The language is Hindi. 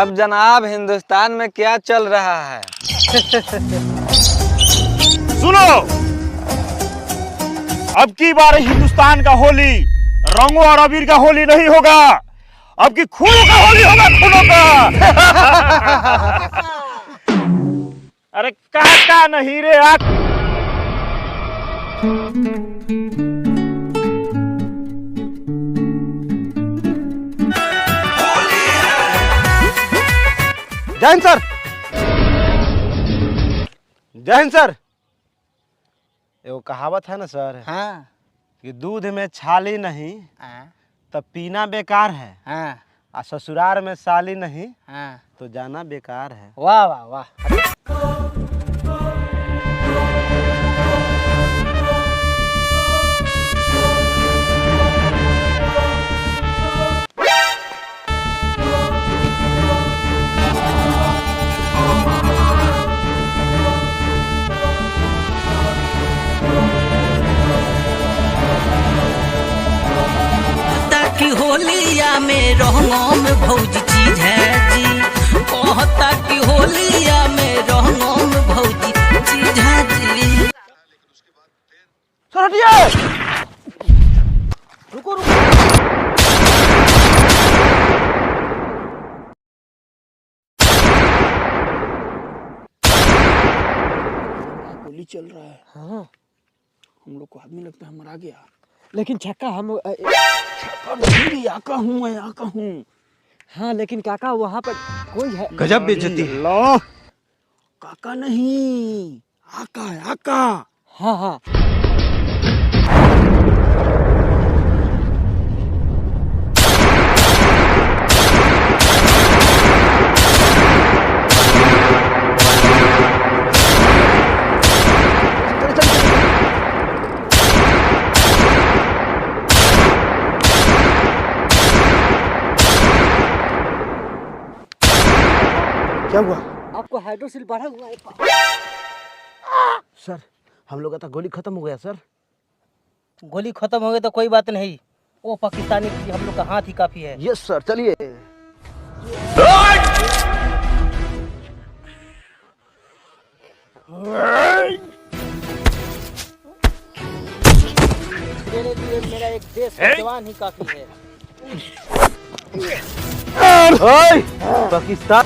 तब जनाब हिंदुस्तान में क्या चल रहा है? सुनो, अब की बार हिंदुस्तान का होली रंगों और अबीर का होली नहीं होगा, अब की खूनों का होली होगा, खूनों का। अरे काका नहीं रे जय हिंद सर। जय हिंद सर। एगो कहावत है ना सर, हाँ कि दूध में छाली नहीं हाँ तब पीना बेकार है, हाँ और ससुराल में साली नहीं हाँ। तो जाना बेकार है। वाह वाह वाह। कि होलिया में रंगों में भौजी चीज है जी, कहता कि होलिया में रंगों में भौजी चीज है जी। सर हटिए, रुको रुको। गोली चल रहा है। हाँ हम लोग को आदमी लगता है मरा गया। लेकिन छक्का हम आका हूँ मैं, आका हूँ। हाँ लेकिन काका वहाँ पर कोई है? गजब बेइज्जती है। लो, काका नहीं, आका है, आका। हाँ हाँ। क्या हुआ आपको हाइड्रोसिल बढ़ा हुआ है। सर? हम लोग का तो गोली खत्म हो गया सर। गोली खत्म हो गई तो कोई बात नहीं, वो पाकिस्तानी की हम लोग का हाथ ही काफी है। यस सर, चलिए। मेरे लिए मेरा एक देश का जवान ही काफी है। पाकिस्तान